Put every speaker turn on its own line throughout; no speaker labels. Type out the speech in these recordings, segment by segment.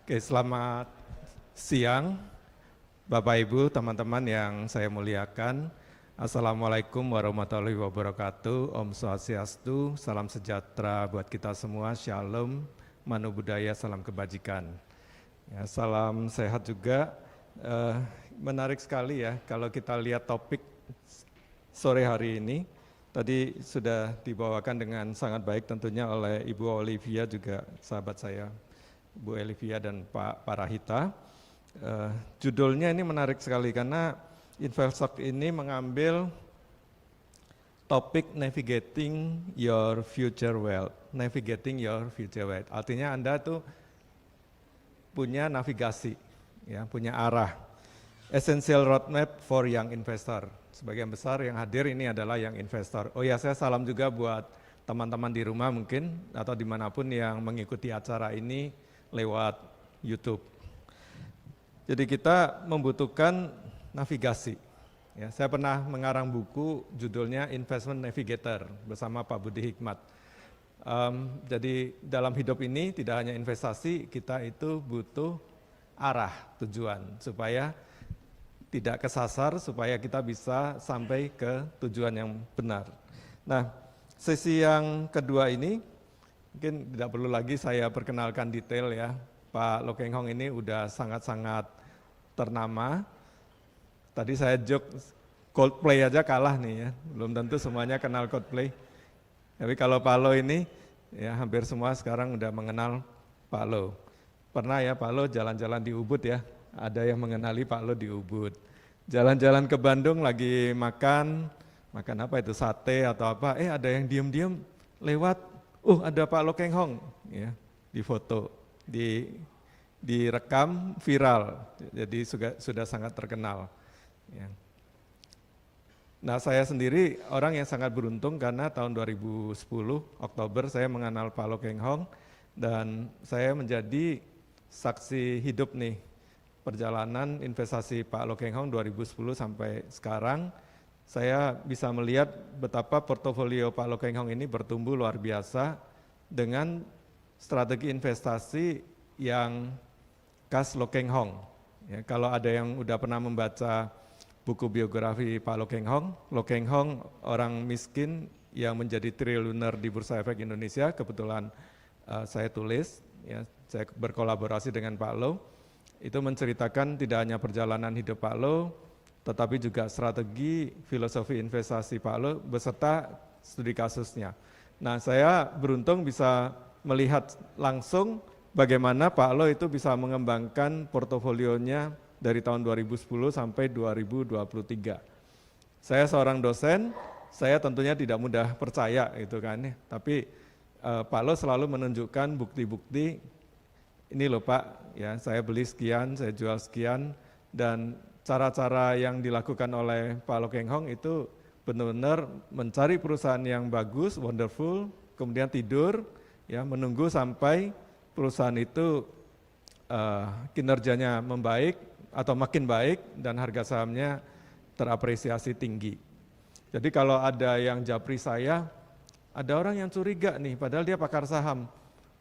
Oke, selamat siang Bapak Ibu, teman-teman yang saya muliakan. Assalamualaikum warahmatullahi wabarakatuh. Om Swastiastu, salam sejahtera buat kita semua. Shalom, manu budaya, salam kebajikan. Ya, salam sehat juga. Menarik sekali ya kalau kita lihat topik sore hari ini. Tadi sudah dibawakan dengan sangat baik tentunya oleh Ibu Olivia juga sahabat saya. Bu Olivia dan Pak Parahita. Judulnya ini menarik sekali karena Investtalk ini mengambil topik navigating your future wealth. Navigating your future wealth. Artinya Anda tuh punya navigasi, ya, punya arah. Essential roadmap for young investor. Sebagian besar yang hadir ini adalah young investor. Oh ya, saya salam juga buat teman-teman di rumah mungkin atau dimanapun yang mengikuti acara ini lewat YouTube. Jadi kita membutuhkan navigasi. Ya, saya pernah mengarang buku judulnya Investment Navigator bersama Pak Budi Hikmat. Jadi dalam hidup ini tidak hanya investasi, kita itu butuh arah tujuan supaya tidak kesasar, supaya kita bisa sampai ke tujuan yang benar. Nah, sesi yang kedua ini mungkin tidak perlu lagi saya perkenalkan detail ya, Pak Loh Keng Hong ini udah sangat-sangat ternama. Tadi saya joke, Coldplay aja kalah nih ya, belum tentu semuanya kenal Coldplay. Tapi kalau Pak Loh ini, ya hampir semua sekarang udah mengenal Pak Loh. Pernah ya Pak Loh jalan-jalan di Ubud ya, ada yang mengenali Pak Loh di Ubud. Jalan-jalan ke Bandung lagi makan apa itu, sate atau apa, ada yang diem-diem lewat, ada Pak Loh Keng Hong, ya, di foto, direkam viral, jadi sudah sangat terkenal. Ya. Nah, saya sendiri orang yang sangat beruntung karena tahun 2010 Oktober saya mengenal Pak Loh Keng Hong dan saya menjadi saksi hidup nih perjalanan investasi Pak Loh Keng Hong 2010 sampai sekarang. Saya bisa melihat betapa portofolio Pak Loh Keng Hong ini bertumbuh luar biasa dengan strategi investasi yang khas Loh Keng Hong. Ya, kalau ada yang udah pernah membaca buku biografi Pak Loh Keng Hong orang miskin yang menjadi triliuner di Bursa Efek Indonesia, kebetulan saya tulis, ya, saya berkolaborasi dengan Pak Loh, itu menceritakan tidak hanya perjalanan hidup Pak Loh, tetapi juga strategi filosofi investasi Pak Loh beserta studi kasusnya. Nah, saya beruntung bisa melihat langsung bagaimana Pak Loh itu bisa mengembangkan portofolionya dari tahun 2010 sampai 2023. Saya seorang dosen, saya tentunya tidak mudah percaya gitu kan, tapi Pak Loh selalu menunjukkan bukti-bukti, ini loh Pak, ya saya beli sekian, saya jual sekian, dan cara-cara yang dilakukan oleh Pak Loh Keng Hong itu benar-benar mencari perusahaan yang bagus, wonderful, kemudian tidur, ya menunggu sampai perusahaan itu kinerjanya membaik atau makin baik dan harga sahamnya terapresiasi tinggi. Jadi kalau ada yang japri saya, ada orang yang curiga nih, padahal dia pakar saham.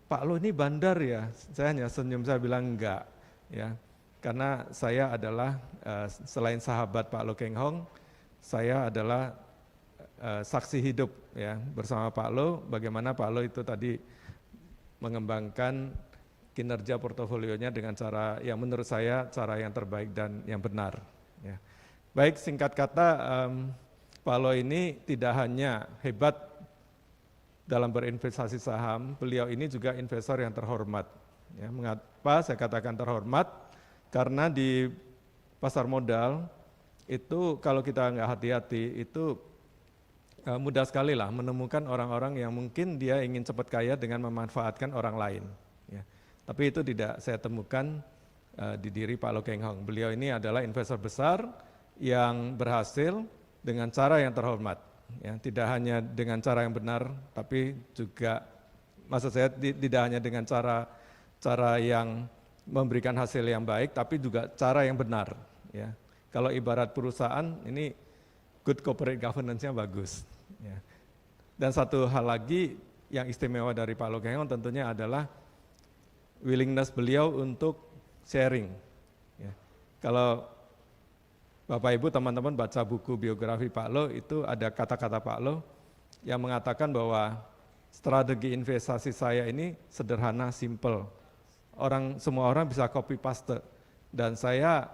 Pak Loh ini bandar ya? Saya hanya senyum, saya bilang enggak, ya. Karena saya adalah selain sahabat Pak Loh Keng Hong, saya adalah saksi hidup ya bersama Pak Loh, bagaimana Pak Loh itu tadi mengembangkan kinerja portofolionya dengan cara yang menurut saya cara yang terbaik dan yang benar. Ya. Baik, singkat kata, Pak Loh ini tidak hanya hebat dalam berinvestasi saham, beliau ini juga investor yang terhormat. Ya, mengapa saya katakan terhormat? Karena di pasar modal itu kalau kita nggak hati-hati itu mudah sekali lah menemukan orang-orang yang mungkin dia ingin cepat kaya dengan memanfaatkan orang lain. Ya. Tapi itu tidak saya temukan di diri Pak Loh Keng Hong. Beliau ini adalah investor besar yang berhasil dengan cara yang terhormat. Ya, tidak hanya dengan cara yang benar, tapi juga maksud saya tidak hanya dengan cara yang memberikan hasil yang baik, tapi juga cara yang benar. Ya. Kalau ibarat perusahaan, ini good corporate governance-nya bagus. Ya. Dan satu hal lagi yang istimewa dari Pak Loh Keng Hong tentunya adalah willingness beliau untuk sharing. Ya. Kalau Bapak Ibu teman-teman baca buku biografi Pak Lo, itu ada kata-kata Pak Lo yang mengatakan bahwa strategi investasi saya ini sederhana, simple. Semua orang bisa copy paste, dan saya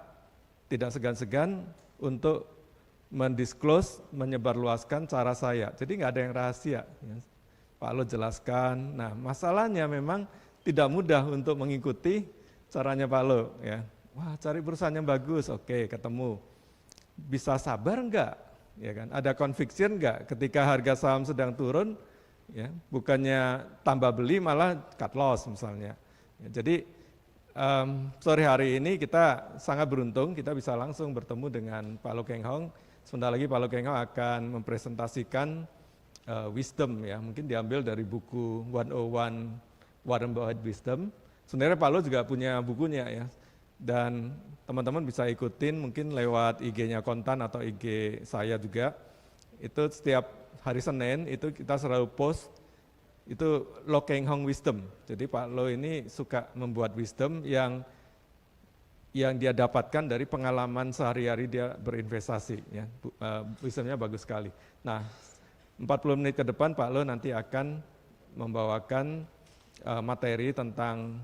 tidak segan-segan untuk mendisclose, menyebarluaskan cara saya. Jadi nggak ada yang rahasia. Ya. Pak Lo jelaskan. Nah, masalahnya memang tidak mudah untuk mengikuti caranya Pak Lo. Ya. Wah, cari perusahaan yang bagus, oke, ketemu. Bisa sabar enggak? Ya kan? Ada conviction enggak ketika harga saham sedang turun, ya, bukannya tambah beli malah cut loss misalnya. Ya, jadi sore hari ini kita sangat beruntung kita bisa langsung bertemu dengan Pak Lo Keng Hong. Sebentar lagi Pak Lo Keng Hong akan mempresentasikan wisdom, ya, mungkin diambil dari buku 101 Warren Buffett Wisdom. Sebenarnya Pak Lo juga punya bukunya, ya. Dan teman-teman bisa ikutin mungkin lewat IG-nya Kontan atau IG saya juga. Itu setiap hari Senin itu kita selalu post itu Lo Keng Hong Wisdom. Jadi Pak Lo ini suka membuat wisdom yang dia dapatkan dari pengalaman sehari-hari dia berinvestasi. Ya. Wisdomnya bagus sekali. Nah, 40 menit ke depan Pak Lo nanti akan membawakan materi tentang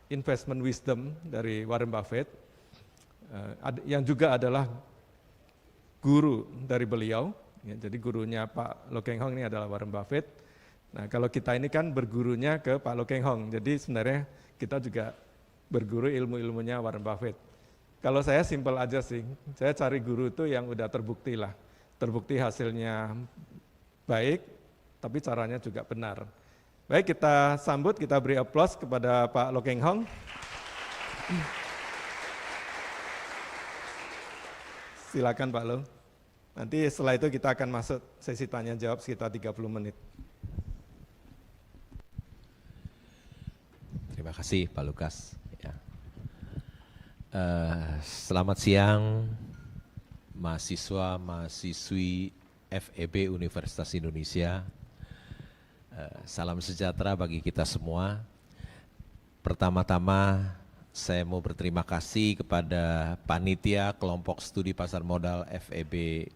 investment wisdom dari Warren Buffett, yang juga adalah guru dari beliau. Ya, jadi gurunya Pak Lo Keng Hong ini adalah Warren Buffett. Nah, kalau kita ini kan bergurunya ke Pak Lo Keng Hong, jadi sebenarnya kita juga berguru ilmu-ilmunya Warren Buffett. Kalau saya simpel aja sih, saya cari guru itu yang udah terbukti lah, terbukti hasilnya baik, tapi caranya juga benar. Baik, kita sambut, kita beri aplaus kepada Pak Lo Keng Hong. Silakan Pak Lo. Nanti setelah itu kita akan masuk sesi tanya jawab sekitar 30 menit.
Terima kasih Pak Lukas. Ya. Selamat siang mahasiswa, mahasiswi FEB Universitas Indonesia. Salam sejahtera bagi kita semua. Pertama-tama saya mau berterima kasih kepada panitia kelompok studi pasar modal FEB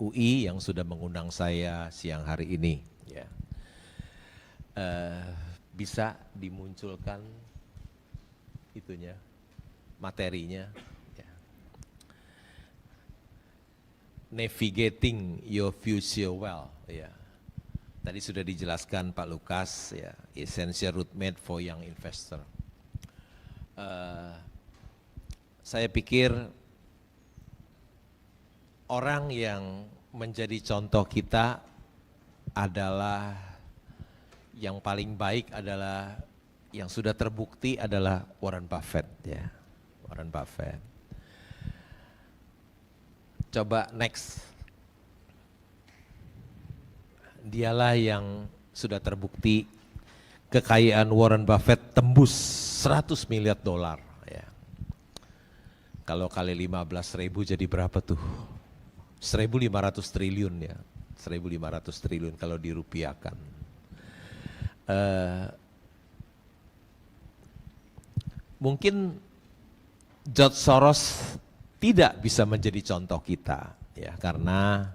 UI yang sudah mengundang saya siang hari ini. Ya. Bisa dimunculkan itunya, materinya. Ya. Navigating your future well. Ya. Tadi sudah dijelaskan Pak Lukas, ya, essential roadmap for young investor. Saya pikir orang yang menjadi contoh kita adalah yang paling baik adalah yang sudah terbukti adalah Warren Buffett, ya, Warren Buffett. Coba next. Dialah yang sudah terbukti kekayaan Warren Buffett tembus 100 miliar dolar. Ya. Kalau kali 15.000 jadi berapa tuh? 1.500 triliun ya, 1.500 triliun kalau dirupiahkan. Mungkin George Soros tidak bisa menjadi contoh kita, ya, karena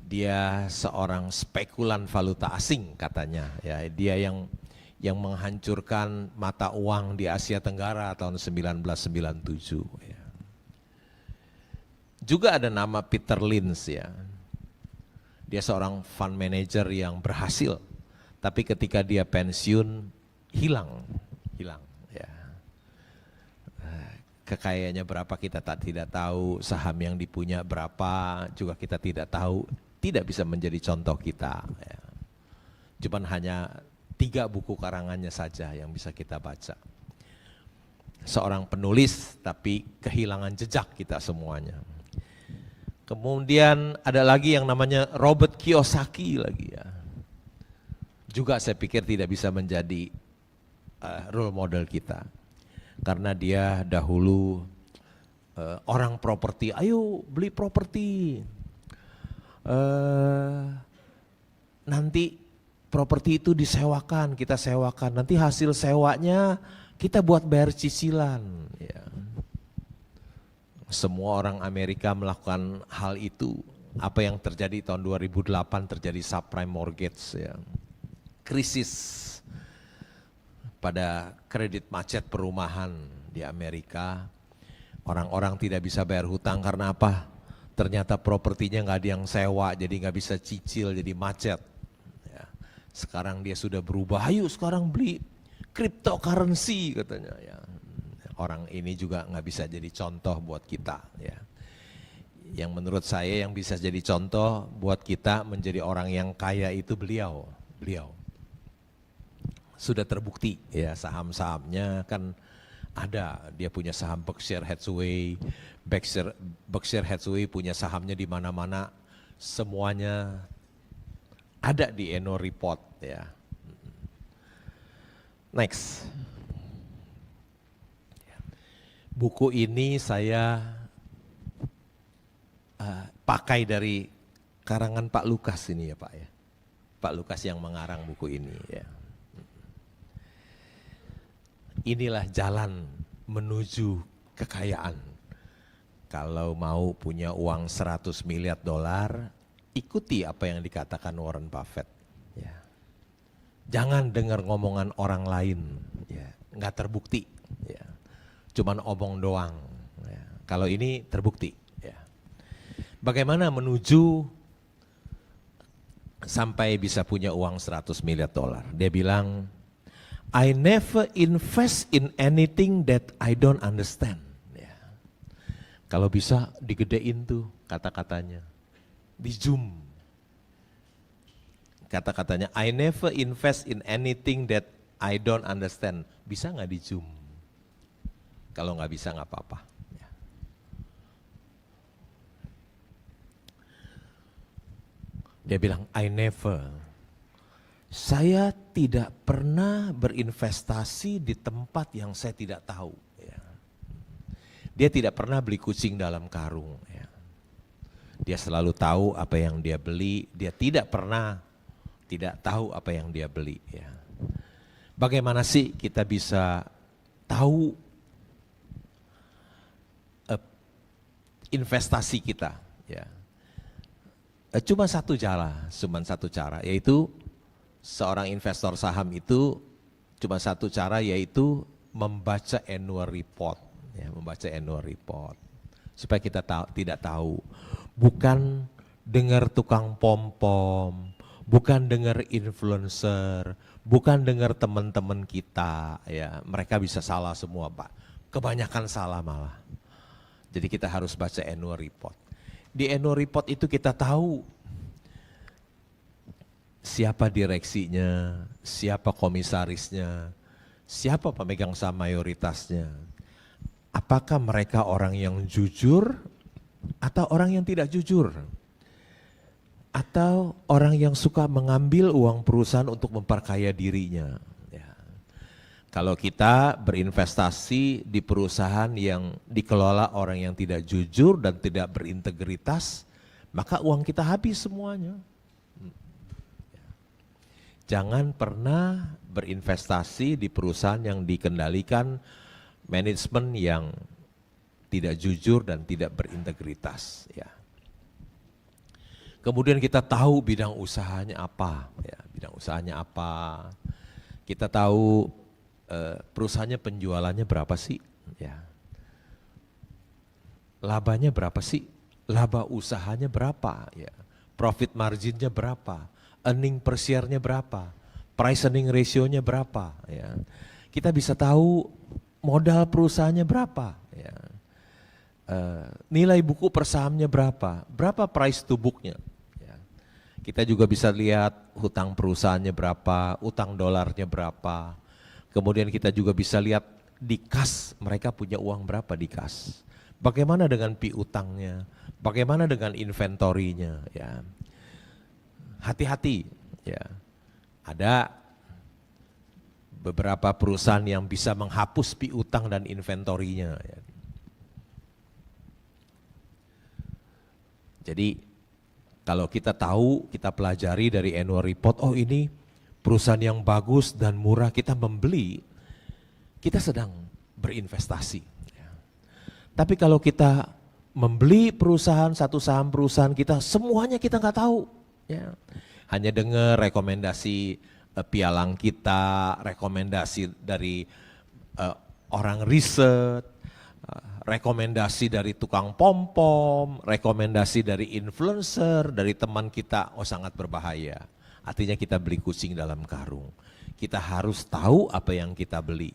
dia seorang spekulan valuta asing katanya, ya, dia yang menghancurkan mata uang di Asia Tenggara tahun 1997. Ya. Juga ada nama Peter Lynch, ya, dia seorang fund manager yang berhasil, tapi ketika dia pensiun hilang, ya. Kekayaannya berapa kita tidak tahu, saham yang dipunya berapa juga kita tidak tahu. Tidak bisa menjadi contoh kita. Ya. Cuman hanya 3 buku karangannya saja yang bisa kita baca. Seorang penulis tapi kehilangan jejak kita semuanya. Kemudian ada lagi yang namanya Robert Kiyosaki lagi, ya. Juga saya pikir tidak bisa menjadi role model kita. Karena dia dahulu orang properti, ayo beli properti. Nanti properti itu disewakan, kita sewakan, nanti hasil sewanya kita buat bayar cicilan. Ya. Semua orang Amerika melakukan hal itu. Apa yang terjadi tahun 2008 terjadi subprime mortgage, ya. Krisis pada kredit macet perumahan di Amerika. Orang-orang tidak bisa bayar hutang karena apa? Ternyata propertinya nggak ada yang sewa, jadi nggak bisa cicil, jadi macet. Ya. Sekarang dia sudah berubah, ayo sekarang beli cryptocurrency katanya. Ya. Orang ini juga nggak bisa jadi contoh buat kita. Ya. Yang menurut saya yang bisa jadi contoh buat kita menjadi orang yang kaya itu beliau. Sudah terbukti ya, saham-sahamnya kan ada, dia punya saham Berkshire Hathaway, Berkshire Hathaway punya sahamnya di mana-mana, semuanya ada di annual report ya. Next. Buku ini saya pakai dari karangan Pak Lukas ini ya Pak ya. Pak Lukas yang mengarang buku ini ya. Inilah jalan menuju kekayaan. Kalau mau punya uang 100 miliar dolar, ikuti apa yang dikatakan Warren Buffett. Ya. Jangan dengar ngomongan orang lain, ya. Nggak terbukti. Ya. Cuman omong doang. Ya. Kalau ini terbukti. Ya. Bagaimana menuju sampai bisa punya uang 100 miliar dolar? Dia bilang, I never invest in anything that I don't understand. Ya. Kalau bisa digedein tuh kata-katanya, di zoom. Kata-katanya, I never invest in anything that I don't understand. Bisa nggak di zoom? Kalau nggak bisa nggak apa-apa. Ya. Dia bilang, I never. Saya tidak pernah berinvestasi di tempat yang saya tidak tahu. Ya. Dia tidak pernah beli kucing dalam karung. Ya. Dia selalu tahu apa yang dia beli. Dia tidak pernah tidak tahu apa yang dia beli. Ya. Bagaimana sih kita bisa tahu investasi kita? Ya. Cuma satu cara, yaitu seorang investor saham itu cuma satu cara, yaitu membaca annual report, ya, membaca annual report supaya kita tidak tahu, bukan dengar tukang pom-pom, bukan dengar influencer, bukan dengar teman-teman kita, ya mereka bisa salah semua Pak, kebanyakan salah malah. Jadi kita harus baca annual report. Di annual report itu kita tahu siapa direksinya, siapa komisarisnya, siapa pemegang saham mayoritasnya. Apakah mereka orang yang jujur atau orang yang tidak jujur? Atau orang yang suka mengambil uang perusahaan untuk memperkaya dirinya. Ya. Kalau kita berinvestasi di perusahaan yang dikelola orang yang tidak jujur dan tidak berintegritas, maka uang kita habis semuanya. Jangan pernah berinvestasi di perusahaan yang dikendalikan manajemen yang tidak jujur dan tidak berintegritas. Ya. Kemudian kita tahu bidang usahanya apa, ya, bidang usahanya apa. Kita tahu perusahaannya penjualannya berapa sih, ya. Labanya berapa sih, laba usahanya berapa, ya. Profit marginnya berapa, earning per share-nya berapa, price earning ratio-nya berapa, ya. Kita bisa tahu modal perusahaannya berapa, ya. Nilai buku per sahamnya berapa price to book-nya. Ya. Kita juga bisa lihat hutang perusahaannya berapa, utang dolarnya berapa. Kemudian kita juga bisa lihat di kas, mereka punya uang berapa di kas. Bagaimana dengan piutangnya, bagaimana dengan inventorinya. Ya. Hati-hati, ya. Ada beberapa perusahaan yang bisa menghapus piutang dan inventorinya. Ya. Jadi kalau kita tahu, kita pelajari dari annual report, oh ini perusahaan yang bagus dan murah kita membeli, kita sedang berinvestasi. Tapi kalau kita membeli perusahaan, satu saham perusahaan kita, semuanya kita nggak tahu. Ya. Hanya dengar rekomendasi pialang kita, rekomendasi dari orang riset, rekomendasi dari tukang pom-pom, rekomendasi dari influencer, dari teman kita, oh sangat berbahaya. Artinya kita beli kucing dalam karung. Kita harus tahu apa yang kita beli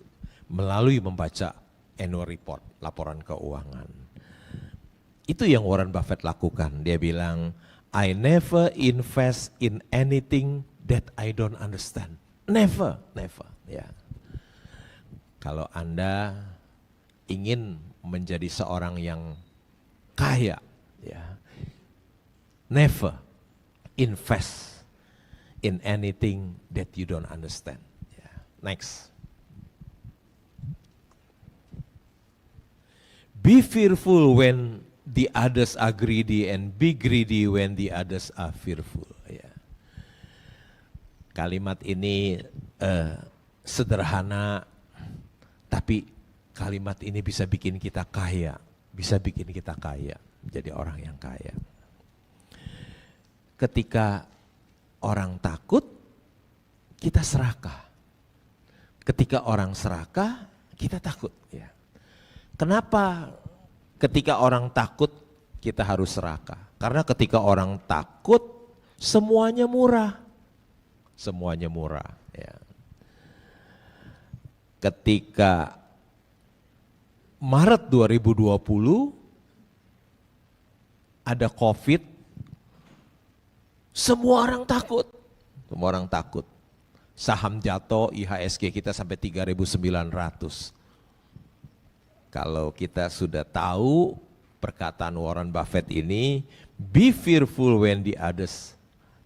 melalui membaca annual report, laporan keuangan. Itu yang Warren Buffett lakukan. Dia bilang, I never invest in anything that I don't understand. Never, never. Ya. Kalau Anda ingin menjadi seorang yang kaya, ya, never invest in anything that you don't understand. Ya. Next. Be fearful when the others are greedy and be greedy when the others are fearful. Ya. Kalimat ini sederhana, tapi kalimat ini bisa bikin kita kaya, bisa bikin kita kaya, jadi orang yang kaya. Ketika orang takut, kita serakah. Ketika orang serakah, kita takut. Ya. Kenapa ketika orang takut kita harus serakah? Karena ketika orang takut semuanya murah. Semuanya murah. Ya. Ketika Maret 2020 ada COVID, semua orang takut. Semua orang takut. Saham jatuh, IHSG kita sampai 3.900. Kalau kita sudah tahu perkataan Warren Buffett ini, be fearful when the others,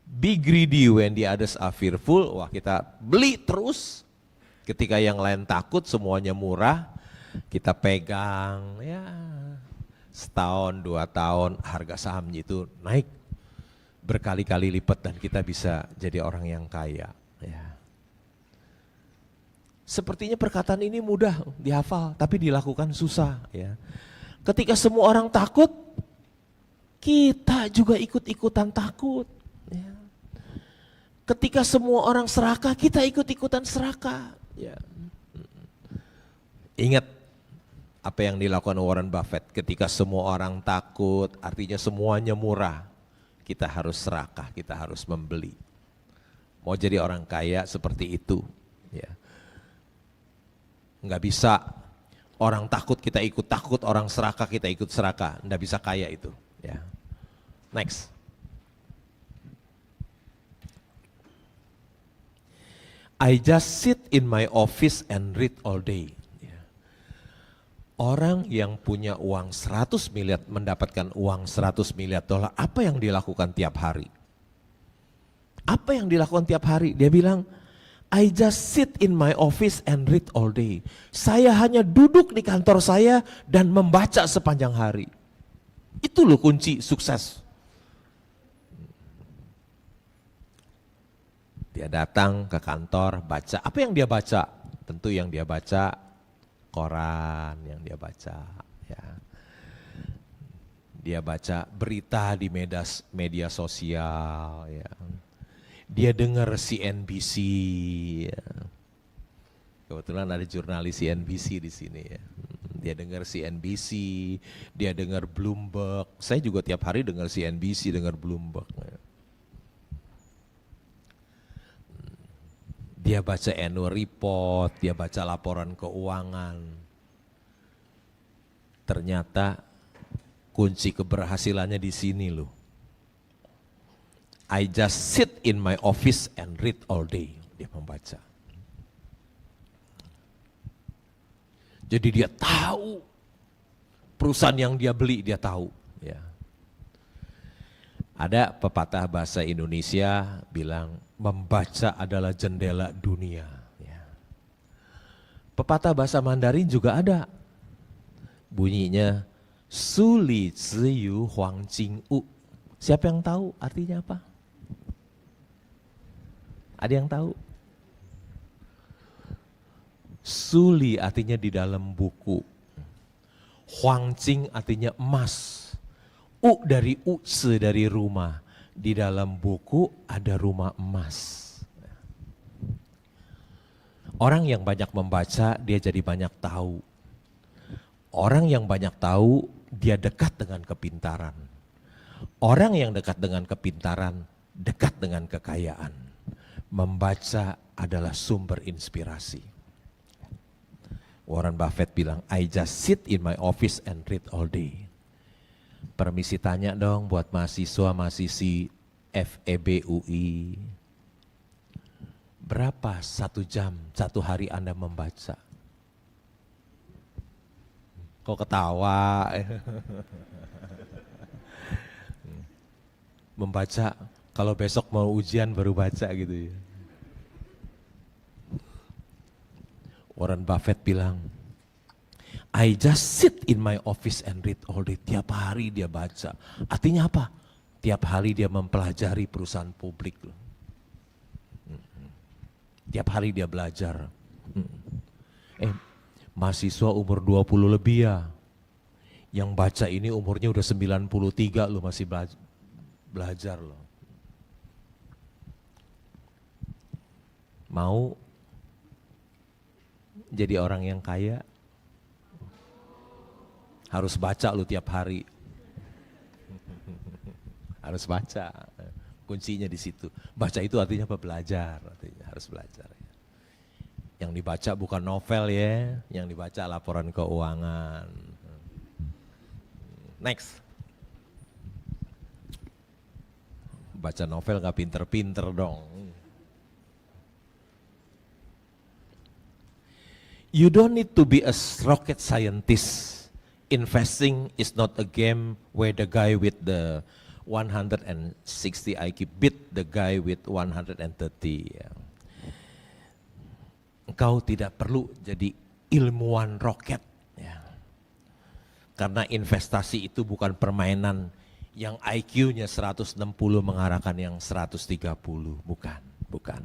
be greedy when the others are fearful, wah kita beli terus. Ketika yang lain takut, semuanya murah, kita pegang, ya setahun, 2 tahun, harga sahamnya itu naik berkali-kali lipat dan kita bisa jadi orang yang kaya. Ya. Sepertinya perkataan ini mudah dihafal, tapi dilakukan susah. Ya. Ketika semua orang takut, kita juga ikut-ikutan takut. Ya. Ketika semua orang serakah, kita ikut-ikutan serakah. Ya. Ingat apa yang dilakukan Warren Buffett. Ketika semua orang takut, artinya semuanya murah. Kita harus serakah, kita harus membeli. Mau jadi orang kaya seperti itu. Ya. Enggak bisa orang takut kita ikut takut, orang serakah kita ikut serakah. Enggak bisa kaya itu. Ya. Next. I just sit in my office and read all day. Ya. Orang yang punya uang 100 miliar, mendapatkan uang 100 miliar dolar, apa yang dilakukan tiap hari? Apa yang dilakukan tiap hari? Dia bilang, I just sit in my office and read all day. Saya hanya duduk di kantor saya dan membaca sepanjang hari. Itu loh kunci sukses. Dia datang ke kantor, baca. Apa yang dia baca? Tentu yang dia baca, koran yang dia baca. Ya. Dia baca berita di media sosial. Ya. Dia dengar CNBC, ya. Kebetulan ada jurnalis CNBC di sini ya. Dia dengar CNBC, dia dengar Bloomberg. Saya juga tiap hari dengar CNBC, dengar Bloomberg. Ya. Dia baca annual report, dia baca laporan keuangan. Ternyata kunci keberhasilannya di sini loh. I just sit in my office and read all day. Dia membaca. Jadi dia tahu perusahaan yang dia beli, dia tahu. Ya. Ada pepatah bahasa Indonesia bilang membaca adalah jendela dunia. Ya. Pepatah bahasa Mandarin juga ada. Bunyinya Su li zi yu huang jing u. Siapa yang tahu artinya apa? Ada yang tahu? Suli artinya di dalam buku. Huangjing artinya emas. U dari se dari rumah. Di dalam buku ada rumah emas. Orang yang banyak membaca, dia jadi banyak tahu. Orang yang banyak tahu, dia dekat dengan kepintaran. Orang yang dekat dengan kepintaran, dekat dengan kekayaan. Membaca adalah sumber inspirasi. Warren Buffett bilang, I just sit in my office and read all day. Permisi tanya dong buat mahasiswa-mahasiswi FEB UI. Berapa 1 jam, 1 hari Anda membaca? Kok ketawa? Membaca, kalau besok mau ujian baru baca gitu ya. Warren Buffett bilang, I just sit in my office and read all day. Tiap hari dia baca. Artinya apa? Tiap hari dia mempelajari perusahaan publik loh. Tiap hari dia belajar. Mahasiswa umur 20 lebih ya. Yang baca ini umurnya udah 93 loh, masih belajar loh. Mau jadi orang yang kaya? Harus baca lu tiap hari. Harus baca. Kuncinya di situ. Baca itu artinya apa? Belajar. Artinya harus belajar. Yang dibaca bukan novel ya, yang dibaca laporan keuangan. Next. Baca novel gak pinter-pinter dong. You don't need to be a rocket scientist. Investing is not a game where the guy with the 160 IQ beat the guy with 130. Ya. Engkau tidak perlu jadi ilmuwan roket. Ya. Karena investasi itu bukan permainan yang IQ-nya 160 mengarahkan yang 130. Bukan, bukan.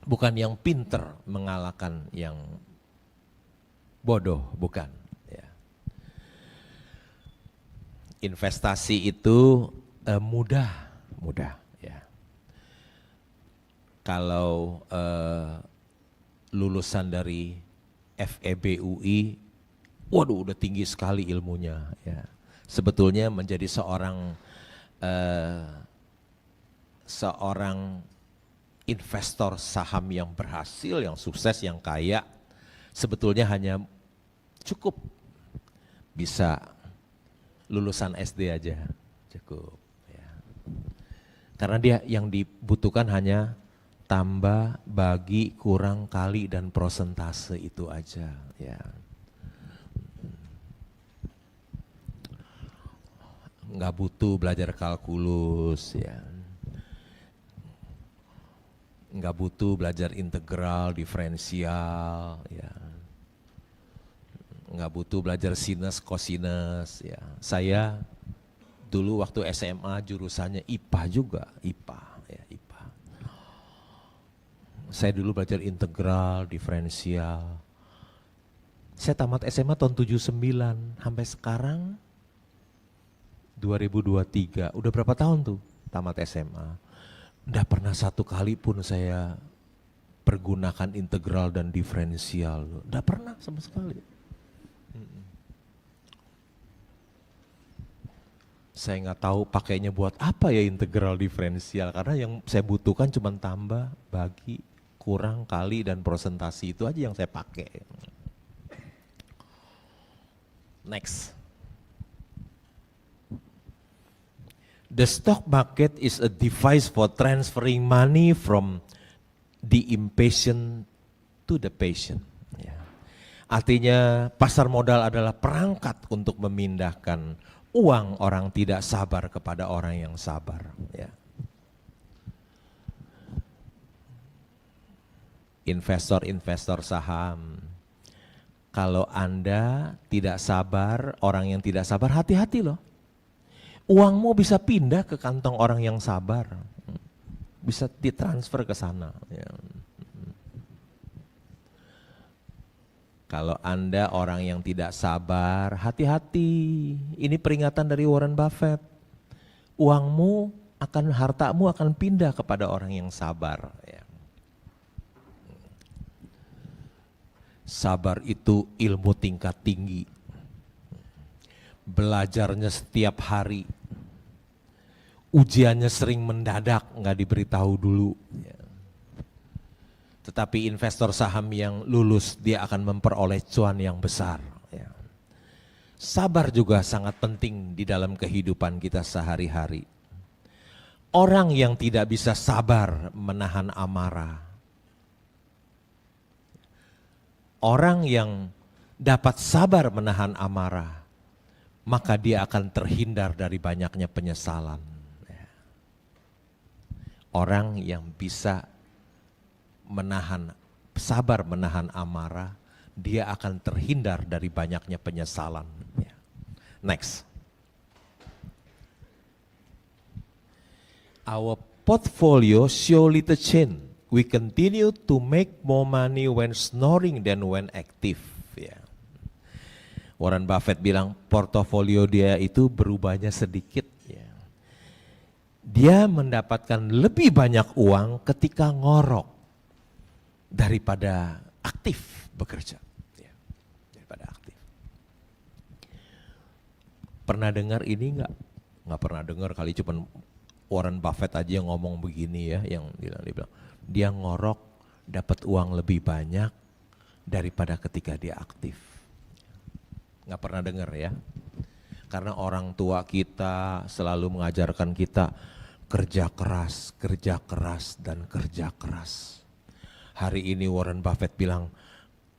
Bukan yang pinter mengalahkan yang bodoh, bukan. Ya. Investasi itu mudah. Ya. Kalau lulusan dari FEB UI, waduh udah tinggi sekali ilmunya. Ya. Sebetulnya menjadi seorang investor saham yang berhasil, yang sukses, yang kaya, sebetulnya hanya cukup bisa lulusan SD aja, cukup. Ya. Karena dia yang dibutuhkan hanya tambah, bagi, kurang, kali, dan prosentase itu aja. Ya. Nggak butuh belajar kalkulus, ya. Nggak butuh belajar integral, diferensial, ya. Nggak butuh belajar sinus, kosinus, ya. Saya dulu waktu SMA jurusannya IPA juga, IPA, ya IPA. Saya dulu belajar integral, diferensial. Saya tamat SMA tahun 79, sampai sekarang 2023, udah berapa tahun tuh tamat SMA. Nggak pernah satu kali pun saya pergunakan integral dan diferensial. Nggak pernah sama sekali. Saya nggak tahu pakainya buat apa ya integral diferensial. Karena yang saya butuhkan cuma tambah, bagi, kurang, kali, dan prosentasi. Itu aja yang saya pakai. Next. The stock market is a device for transferring money from the impatient to the patient. Ya. Artinya pasar modal adalah perangkat untuk memindahkan uang orang tidak sabar kepada orang yang sabar. Ya. Investor-investor saham, kalau Anda tidak sabar, orang yang tidak sabar, hati-hati loh. Uangmu bisa pindah ke kantong orang yang sabar, bisa ditransfer ke sana. Ya. Kalau Anda orang yang tidak sabar, hati-hati. Ini peringatan dari Warren Buffett. Uangmu hartamu akan pindah kepada orang yang sabar. Ya. Sabar itu ilmu tingkat tinggi. Belajarnya setiap hari. Ujiannya sering mendadak, nggak diberitahu dulu. Ya. Tetapi investor saham yang lulus, dia akan memperoleh cuan yang besar. Ya. Sabar juga sangat penting di dalam kehidupan kita sehari-hari. Orang yang tidak bisa sabar menahan amarah. Orang yang dapat sabar menahan amarah, maka dia akan terhindar dari banyaknya penyesalan. Ya. Orang yang bisa sabar menahan amarah, dia akan terhindar dari banyaknya penyesalan. Ya. Next. Our portfolio show little change. We continue to make more money when snoring than when active. Ya. Warren Buffett bilang portofolio dia itu berubahnya sedikit. Ya. Dia mendapatkan lebih banyak uang ketika ngorok daripada aktif bekerja. Ya, daripada aktif. Pernah dengar ini enggak? Enggak pernah dengar kali, cuman Warren Buffett aja yang ngomong begini ya, yang dia bilang dia ngorok dapat uang lebih banyak daripada ketika dia aktif. Enggak pernah dengar ya. Karena orang tua kita selalu mengajarkan kita kerja keras, dan kerja keras. Hari ini Warren Buffett bilang,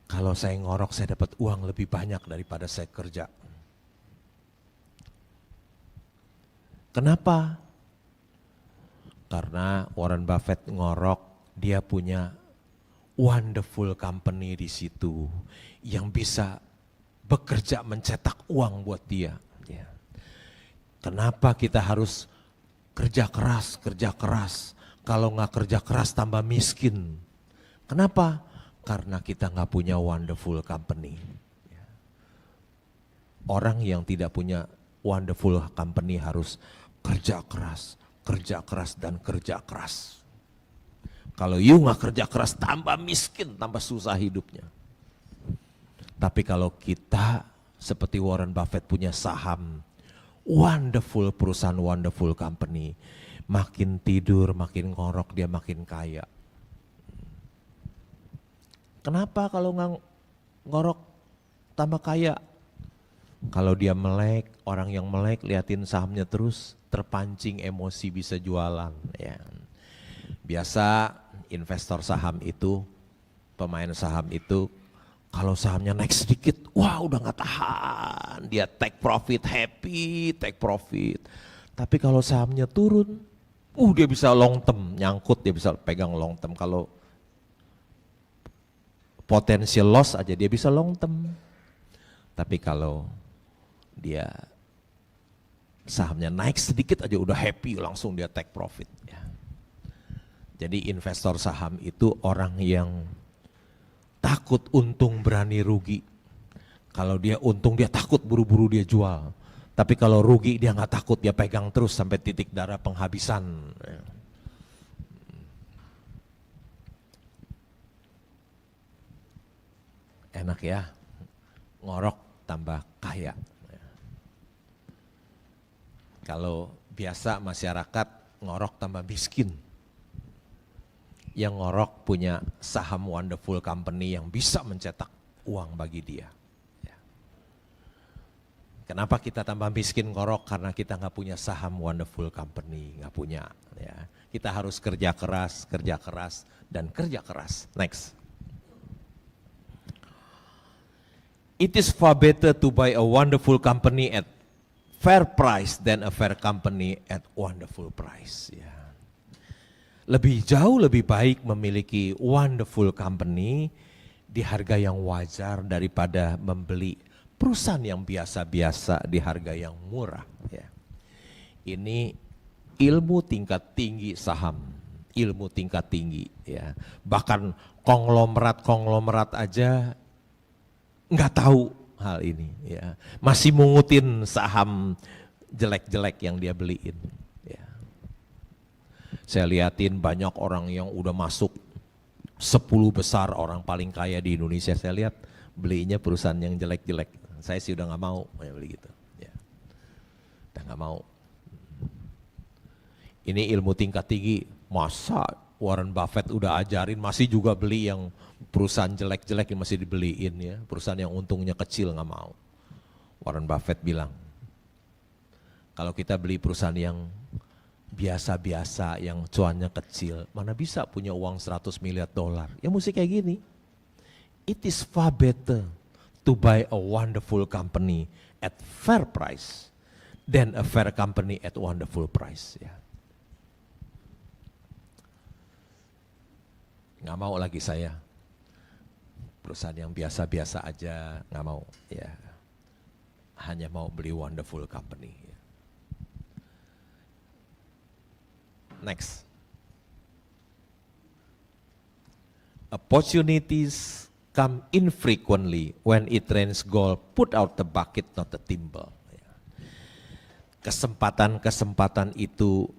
kalau saya ngorok saya dapat uang lebih banyak daripada saya kerja. Kenapa? Karena Warren Buffett ngorok, dia punya wonderful company di situ yang bisa bekerja mencetak uang buat dia. Ya. Kenapa kita harus kerja keras? Kalau nggak kerja keras tambah miskin. Kenapa? Karena kita nggak punya wonderful company. Orang yang tidak punya wonderful company harus kerja keras, dan kerja keras. Kalau you nggak kerja keras, tambah miskin, tambah susah hidupnya. Tapi kalau kita seperti Warren Buffett punya saham, wonderful perusahaan, wonderful company, makin tidur, makin ngorok, dia makin kaya. Kenapa kalau nggak ngorok tambah kaya? Kalau dia melek, orang yang melek liatin sahamnya terus, terpancing emosi bisa jualan. Ya. Biasa investor saham itu, pemain saham itu, kalau sahamnya naik sedikit, wah udah nggak tahan, dia take profit, happy take profit. Tapi kalau sahamnya turun, dia bisa long term, nyangkut dia bisa pegang long term. Kalau potential loss aja dia bisa long term. Tapi kalau dia sahamnya naik sedikit aja udah happy, langsung dia take profit. Ya. Jadi investor saham itu orang yang takut untung berani rugi. Kalau dia untung dia takut buru-buru dia jual. Tapi kalau rugi dia nggak takut, dia pegang terus sampai titik darah penghabisan. Enak ya, ngorok tambah kaya. Kalau biasa masyarakat ngorok tambah miskin. Yang ngorok punya saham wonderful company yang bisa mencetak uang bagi dia. Kenapa kita tambah miskin ngorok? Karena kita nggak punya saham wonderful company, nggak punya. Ya. Kita harus kerja keras, dan kerja keras. Next. It is far better to buy a wonderful company at fair price than a fair company at wonderful price. Ya. Jauh lebih baik memiliki wonderful company di harga yang wajar daripada membeli perusahaan yang biasa-biasa di harga yang murah. Ya. Ini ilmu tingkat tinggi saham, ilmu tingkat tinggi. Ya. Bahkan konglomerat aja nggak tahu hal ini, ya. Masih mungutin saham jelek-jelek yang dia beliin. Ya. Saya liatin banyak orang yang udah masuk 10 besar orang paling kaya di Indonesia, saya lihat belinya perusahaan yang jelek-jelek. Saya sih udah nggak mau beli gitu. Ya. Udah nggak mau. Ini ilmu tingkat tinggi, masa Warren Buffett udah ajarin masih juga beli yang perusahaan jelek-jelek yang masih dibeliin ya, perusahaan yang untungnya kecil nggak mau. Warren Buffett bilang, kalau kita beli perusahaan yang biasa-biasa, yang cuannya kecil, mana bisa punya uang 100 miliar dolar? Ya mesti kayak gini. It is far better to buy a wonderful company at fair price than a fair company at wonderful price. Ya. Nggak mau lagi saya perusahaan yang biasa-biasa aja, nggak mau. Ya, hanya mau beli wonderful company. Next. Opportunities come infrequently when it rains gold. Put out the bucket, not the timber. Kesempatan-kesempatan itu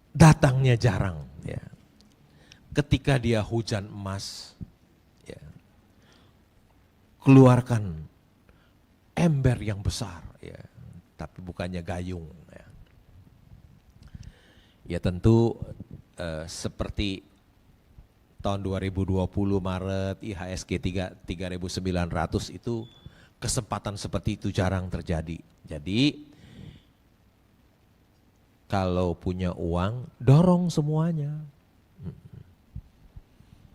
datangnya jarang. Ya. Ketika dia hujan emas, ya, keluarkan ember yang besar, ya, tapi bukannya gayung. Ya, ya tentu seperti tahun 2020 Maret IHSG 3.900 itu kesempatan seperti itu jarang terjadi. Jadi kalau punya uang, dorong semuanya.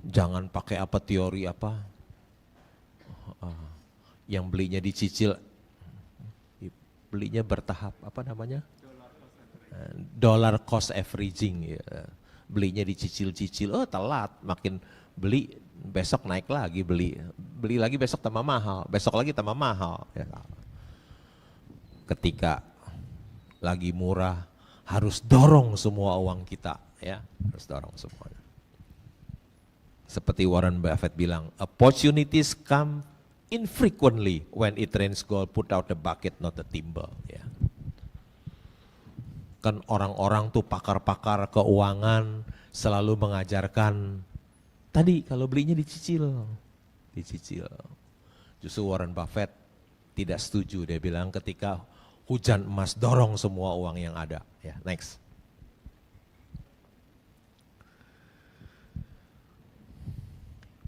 Jangan pakai apa teori apa, yang belinya dicicil, belinya bertahap, apa namanya? Dollar cost averaging. Ya. Belinya dicicil-cicil, telat, makin beli besok naik lagi, beli lagi besok tambah mahal, besok lagi tambah mahal. Ya. Ketika lagi murah, harus dorong semua uang kita, ya, harus dorong semuanya. Seperti Warren Buffett bilang, opportunities come infrequently when it rains gold, put out the bucket, not the timber. Ya. Kan orang-orang tuh pakar-pakar keuangan selalu mengajarkan, tadi kalau belinya dicicil. Justru Warren Buffett tidak setuju, dia bilang ketika hujan emas dorong semua uang yang ada. Ya, next.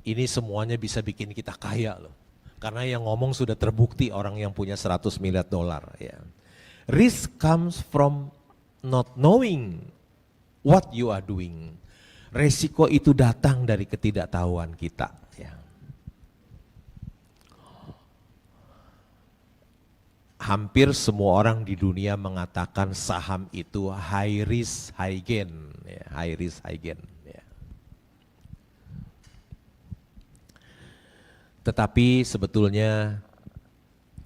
Ini semuanya bisa bikin kita kaya loh. Karena yang ngomong sudah terbukti orang yang punya 100 miliar dolar. Ya. Risk comes from not knowing what you are doing. Resiko itu datang dari ketidaktahuan kita. Ya. Hampir semua orang di dunia mengatakan saham itu high risk, high gain. Ya, high risk, high gain. Tetapi sebetulnya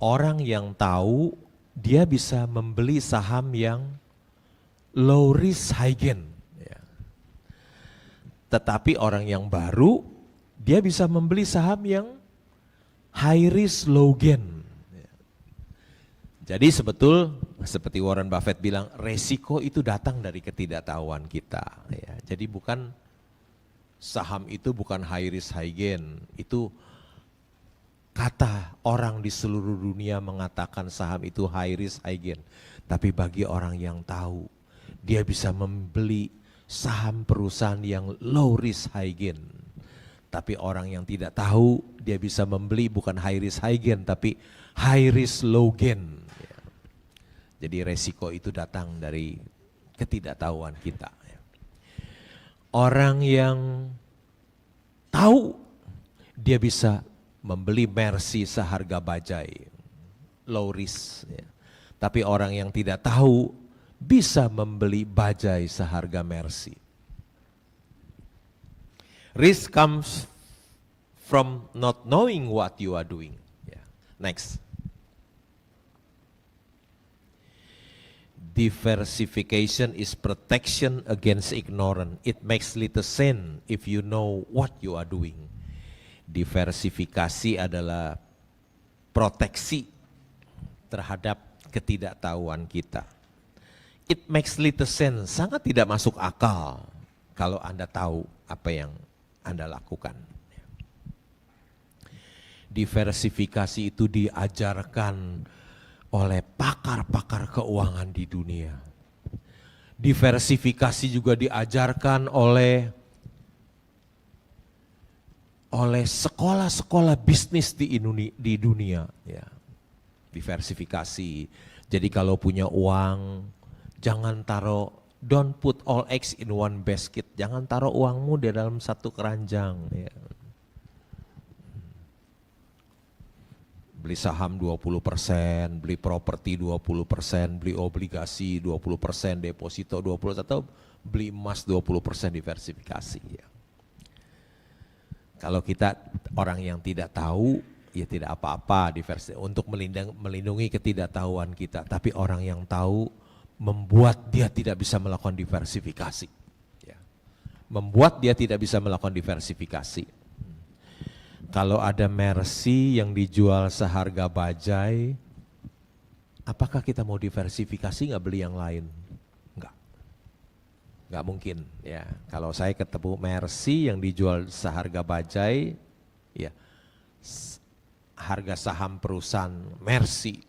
orang yang tahu dia bisa membeli saham yang low risk high gain. Ya. Tetapi orang yang baru dia bisa membeli saham yang high risk low gain. Ya. Jadi seperti Warren Buffett bilang, resiko itu datang dari ketidaktahuan kita. Ya. Jadi bukan saham itu bukan high risk high gain, itu kata orang di seluruh dunia mengatakan saham itu high risk high gain. Tapi bagi orang yang tahu, dia bisa membeli saham perusahaan yang low risk high gain. Tapi orang yang tidak tahu, dia bisa membeli bukan high risk high gain, tapi high risk low gain. Jadi resiko itu datang dari ketidaktahuan kita. Orang yang tahu, dia bisa membeli Mercy seharga bajai, low risk. Ya. Tapi orang yang tidak tahu bisa membeli bajai seharga Mercy. Risk comes from not knowing what you are doing. Ya. Next. Diversification is protection against ignorance. It makes little sense if you know what you are doing. Diversifikasi adalah proteksi terhadap ketidaktahuan kita. It makes little sense, sangat tidak masuk akal kalau Anda tahu apa yang Anda lakukan. Diversifikasi itu diajarkan oleh pakar-pakar keuangan di dunia. Diversifikasi juga diajarkan oleh sekolah-sekolah bisnis di dunia. Ya. Diversifikasi. Jadi kalau punya uang, jangan taruh, don't put all eggs in one basket. Jangan taruh uangmu di dalam satu keranjang. Ya. Beli saham 20%, beli properti 20%, beli obligasi 20%, deposito 20%, atau beli emas 20% diversifikasi. Ya. Kalau kita orang yang tidak tahu, ya tidak apa-apa untuk melindungi ketidaktahuan kita. Tapi orang yang tahu membuat dia tidak bisa melakukan diversifikasi. Ya. Membuat dia tidak bisa melakukan diversifikasi. Kalau ada Mercy yang dijual seharga bajai, apakah kita mau diversifikasi nggak beli yang lain? Nggak mungkin ya. Kalau saya ketemu Mercy yang dijual seharga bajai, ya harga saham perusahaan Mercy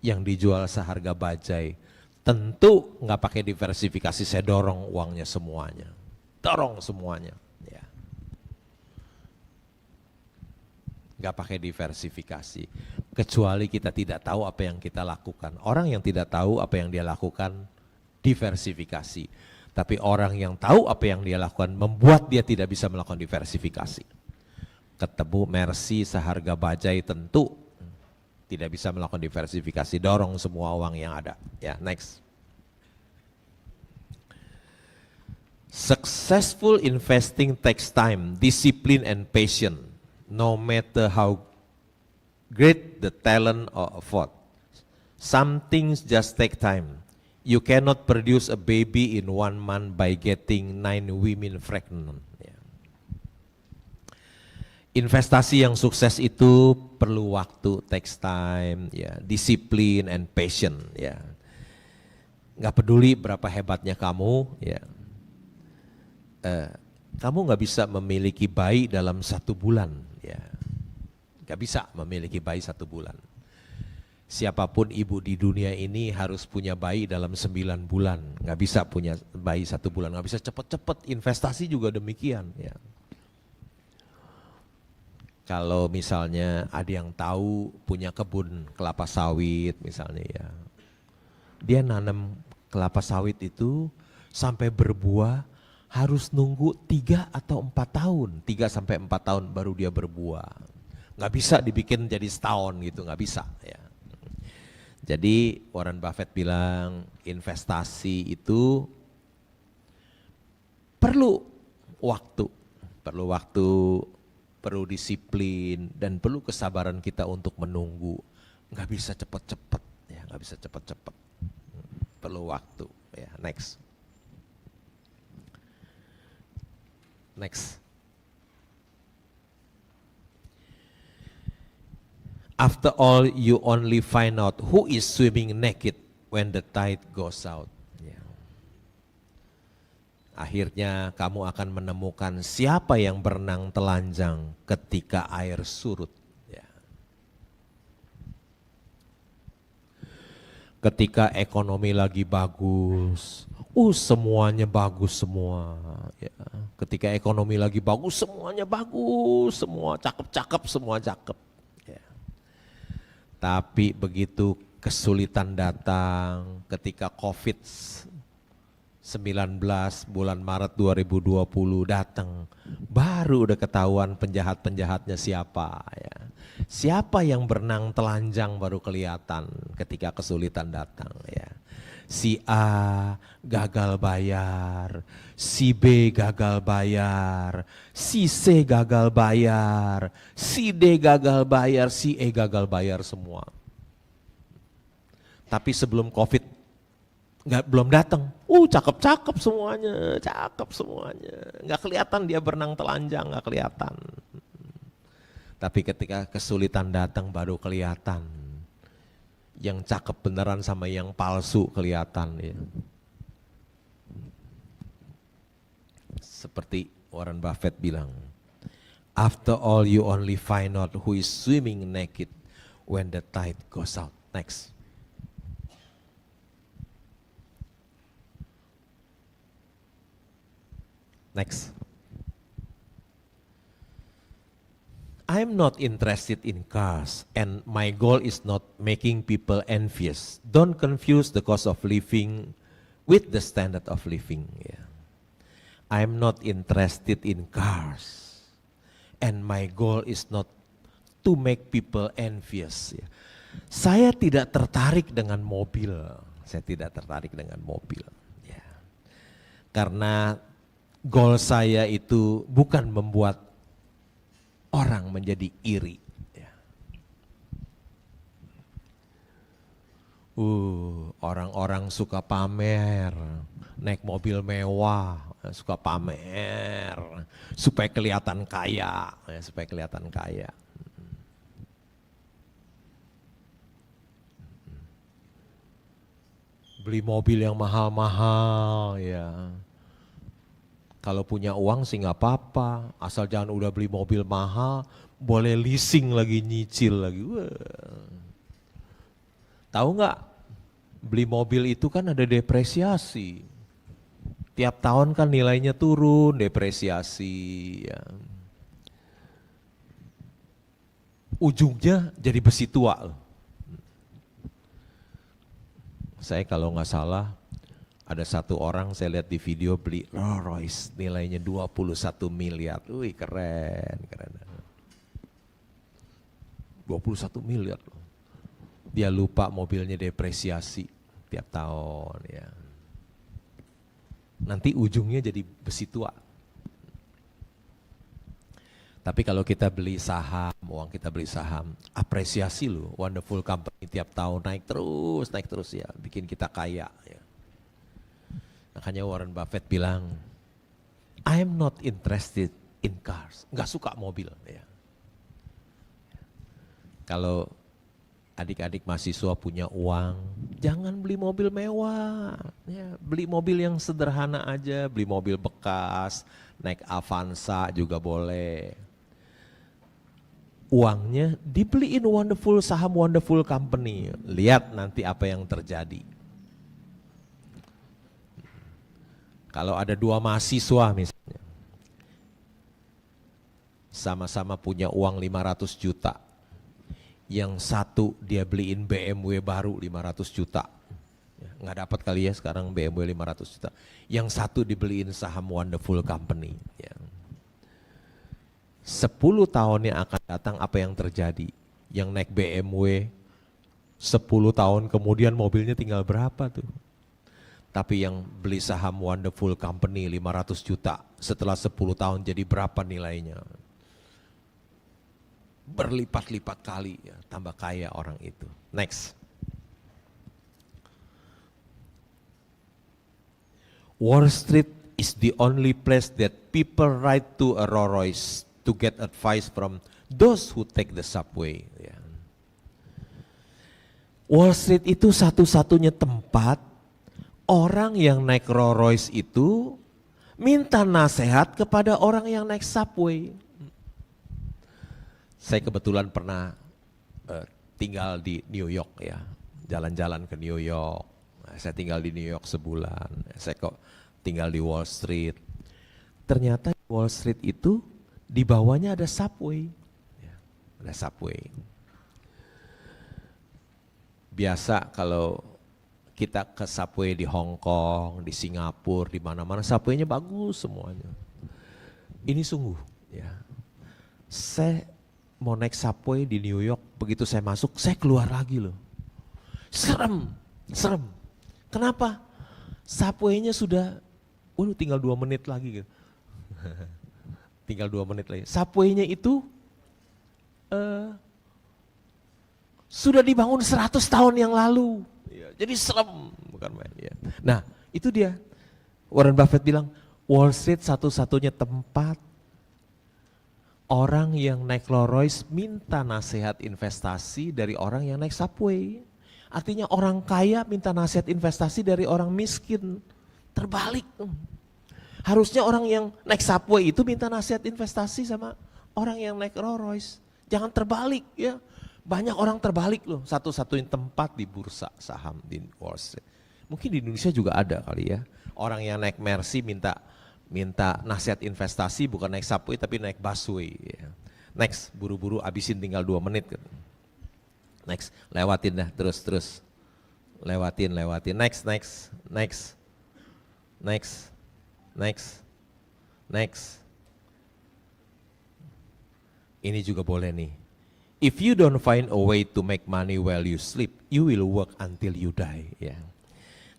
yang dijual seharga bajai, tentu nggak pakai diversifikasi, saya dorong uangnya semuanya, dorong semuanya, ya. Nggak pakai diversifikasi, kecuali kita tidak tahu apa yang kita lakukan. Orang yang tidak tahu apa yang dia lakukan, diversifikasi. Tapi orang yang tahu apa yang dia lakukan membuat dia tidak bisa melakukan diversifikasi. Ketemu Mercy seharga bajai, tentu tidak bisa melakukan diversifikasi, dorong semua uang yang ada. Ya, next. Successful investing takes time, discipline and patience, no matter how great the talent or effort. Some things just take time. You cannot produce a baby in 1 month by getting 9 women pregnant. Ya. Investasi yang sukses itu perlu waktu, takes time, ya, disiplin and patience. Ya. Nggak peduli berapa hebatnya kamu, ya. Kamu nggak bisa memiliki bayi dalam 1 bulan. Ya. Nggak bisa memiliki bayi 1 bulan. Siapapun ibu di dunia ini harus punya bayi dalam 9 bulan. Nggak bisa punya bayi 1 bulan, nggak bisa cepet-cepet. Investasi juga demikian. Ya. Kalau misalnya ada yang tahu punya kebun kelapa sawit misalnya ya. Dia nanam kelapa sawit itu sampai berbuah harus nunggu 3 atau 4 tahun. 3 sampai 4 tahun baru dia berbuah. Nggak bisa dibikin jadi setahun gitu, nggak bisa ya. Jadi Warren Buffett bilang investasi itu perlu waktu, perlu disiplin dan perlu kesabaran kita untuk menunggu. Nggak bisa cepat-cepat, ya nggak bisa cepat-cepat. Perlu waktu, ya next. Next. After all, you only find out who is swimming naked when the tide goes out. Ya. Akhirnya kamu akan menemukan siapa yang berenang telanjang ketika air surut. Ya. Ketika ekonomi lagi bagus, semuanya bagus semua. Ya. Ketika ekonomi lagi bagus, semuanya bagus, semua cakep-cakep, semua cakep. Tapi begitu kesulitan datang ketika COVID-19 bulan Maret 2020 datang, baru udah ketahuan penjahat-penjahatnya siapa ya. Siapa yang berenang telanjang baru kelihatan ketika kesulitan datang ya. Si A gagal bayar, si B gagal bayar, si C gagal bayar, si D gagal bayar, si E gagal bayar semua. Tapi sebelum COVID belum datang, cakep-cakep semuanya, nggak kelihatan dia berenang telanjang, nggak kelihatan. Tapi ketika kesulitan datang baru kelihatan. Yang cakep beneran sama yang palsu kelihatan. Ya. Seperti Warren Buffett bilang, after all you only find out who is swimming naked when the tide goes out. Next. Next. I'm not interested in cars and my goal is not making people envious. Don't confuse the cost of living with the standard of living. Yeah. I'm not interested in cars and my goal is not to make people envious. Yeah. Saya tidak tertarik dengan mobil. Saya tidak tertarik dengan mobil. Yeah. Karena goal saya itu bukan membuat orang menjadi iri. Orang-orang suka pamer, naik mobil mewah, suka pamer, supaya kelihatan kaya, supaya kelihatan kaya. Beli mobil yang mahal-mahal, ya. Kalau punya uang sih nggak apa-apa, asal jangan udah beli mobil mahal, boleh leasing lagi, nyicil lagi. Wah. Tahu nggak, beli mobil itu kan ada depresiasi. Tiap tahun kan nilainya turun, depresiasi. Ya. Ujungnya jadi besi tua. Saya kalau nggak salah, ada satu orang saya lihat di video beli Rolls Royce nilainya 21 miliar. Wih keren, keren. 21 miliar loh. Dia lupa mobilnya depresiasi tiap tahun ya. Nanti ujungnya jadi besi tua. Tapi kalau kita beli saham, uang kita beli saham, apresiasi loh, wonderful company tiap tahun naik terus ya, bikin kita kaya ya. Makanya Warren Buffett bilang, I'm not interested in cars, nggak suka mobil. Ya. Kalau adik-adik mahasiswa punya uang, jangan beli mobil mewah, ya, beli mobil yang sederhana aja, beli mobil bekas, naik Avanza juga boleh. Uangnya dibeliin wonderful saham wonderful company, lihat nanti apa yang terjadi. Kalau ada dua mahasiswa misalnya, sama-sama punya uang 500 juta, yang satu dia beliin BMW baru 500 juta, nggak dapat kali ya sekarang BMW 500 juta, yang satu dibeliin saham wonderful company. Ya. 10 tahun yang akan datang apa yang terjadi? Yang naik BMW 10 tahun kemudian mobilnya tinggal berapa tuh? Tapi yang beli saham wonderful company 500 juta setelah 10 tahun jadi berapa nilainya? Berlipat-lipat kali ya, tambah kaya orang itu. Next. Wall Street is the only place that people ride to a Rolls Royce to get advice from those who take the subway. Ya. Wall Street itu satu-satunya tempat orang yang naik Rolls Royce itu minta nasihat kepada orang yang naik subway. Saya kebetulan pernah tinggal di New York ya, jalan-jalan ke New York. Saya tinggal di New York sebulan, saya kok tinggal di Wall Street. Ternyata di Wall Street itu di bawahnya ada subway, ya, ada subway. Biasa kalau kita ke subway di Hong Kong, di Singapura, di mana-mana subway-nya bagus semuanya. Ini sungguh, ya. Saya mau naik subway di New York, begitu saya masuk, saya keluar lagi loh. Serem. Kenapa? Subway-nya sudah, tinggal 2 menit lagi gitu. Tinggal 2 menit lagi. Subway-nya itu sudah dibangun 100 tahun yang lalu. Ya, jadi serem, bukan main. Ya. Nah, itu dia. Warren Buffett bilang, Wall Street satu-satunya tempat Orang yang naik Rolls Royce minta nasihat investasi dari orang yang naik Subway. Artinya orang kaya minta nasihat investasi dari orang miskin. Terbalik. Harusnya orang yang naik Subway itu minta nasihat investasi sama orang yang naik Rolls Royce. Jangan terbalik ya. Banyak orang terbalik loh. Satu-satunya tempat di bursa saham di Wall Street. Mungkin di Indonesia juga ada kali ya. Orang yang naik Mercy minta nasihat investasi bukan naik Subway tapi naik busway. Ya. Next, buru-buru abisin tinggal 2 menit. Next, lewatin dah terus. Lewatin. Next. Ini juga boleh nih. If you don't find a way to make money while you sleep, you will work until you die. Ya.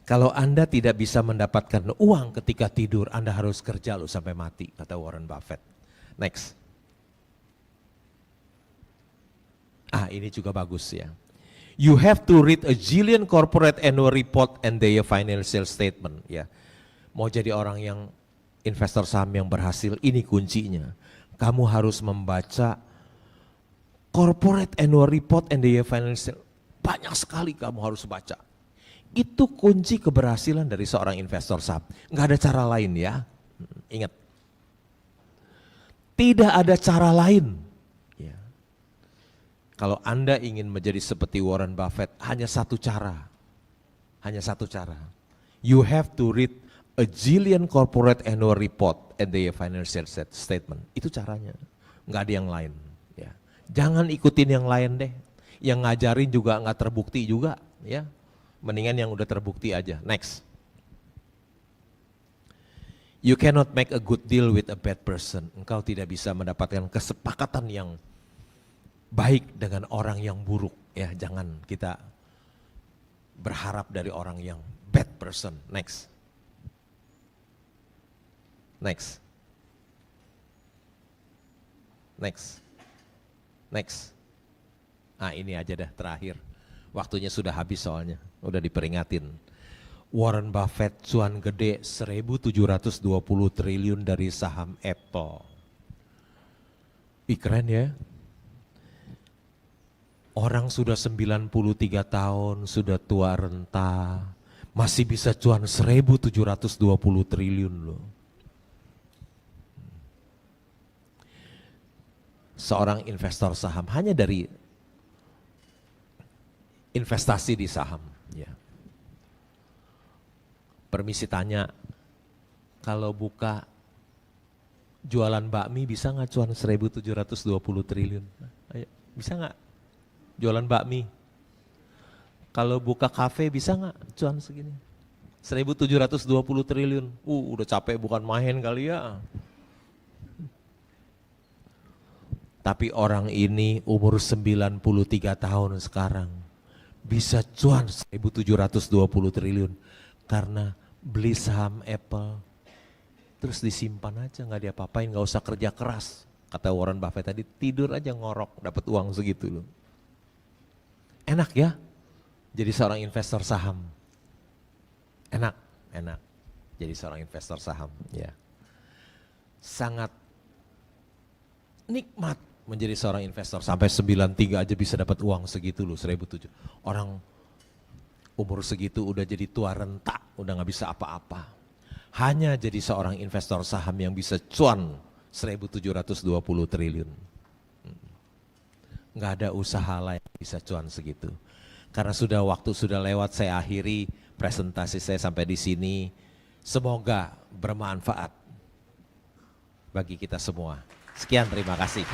Kalau Anda tidak bisa mendapatkan uang ketika tidur, Anda harus kerja loh sampai mati, kata Warren Buffett. Next. Ini juga bagus ya. You have to read a zillion corporate annual report and their financial statement. Ya. Mau jadi orang yang investor saham yang berhasil, ini kuncinya. Kamu harus membaca corporate annual report and their financial. Banyak sekali kamu harus baca. Itu kunci keberhasilan dari seorang investor saham. Nggak ada cara lain ya. Ingat. Tidak ada cara lain. Ya. Kalau Anda ingin menjadi seperti Warren Buffett, hanya satu cara. You have to read a zillion corporate annual report and their financial statement. Itu caranya. Nggak ada yang lain. Ya. Jangan ikutin yang lain deh. Yang ngajarin juga nggak terbukti juga. Ya. Mendingan yang udah terbukti aja. Next. You cannot make a good deal with a bad person. Engkau tidak bisa mendapatkan kesepakatan yang baik dengan orang yang buruk. Ya, jangan kita berharap dari orang yang bad person. Next. Ini aja dah terakhir. Waktunya sudah habis soalnya, udah diperingatin. Warren Buffett cuan gede 1.720 triliun dari saham Apple. Keren ya. Orang sudah 93 tahun, sudah tua renta, masih bisa cuan 1.720 triliun loh. Seorang investor saham hanya dari investasi di saham. Ya. Permisi tanya, kalau buka jualan bakmi bisa nggak cuan 1.720 triliun? Ayo, bisa nggak jualan bakmi? Kalau buka kafe bisa nggak cuan segini? 1.720 triliun, udah capek bukan main kali ya. Tapi orang ini umur 93 tahun sekarang, bisa cuan 1.720 triliun karena beli saham Apple terus disimpan aja, nggak diapa-apain, nggak usah kerja keras. Kata Warren Buffett tadi, tidur aja ngorok dapat uang segitu loh. Enak ya jadi seorang investor saham. Enak jadi seorang investor saham ya. Sangat nikmat menjadi seorang investor. Sampai 93 aja bisa dapat uang segitu loh, 1.700. Orang umur segitu udah jadi tua renta, udah gak bisa apa-apa. Hanya jadi seorang investor saham yang bisa cuan 1.720 triliun. Gak ada usaha lain yang bisa cuan segitu. Karena waktu sudah lewat, saya akhiri presentasi saya sampai di sini. Semoga bermanfaat bagi kita semua. Sekian, terima kasih.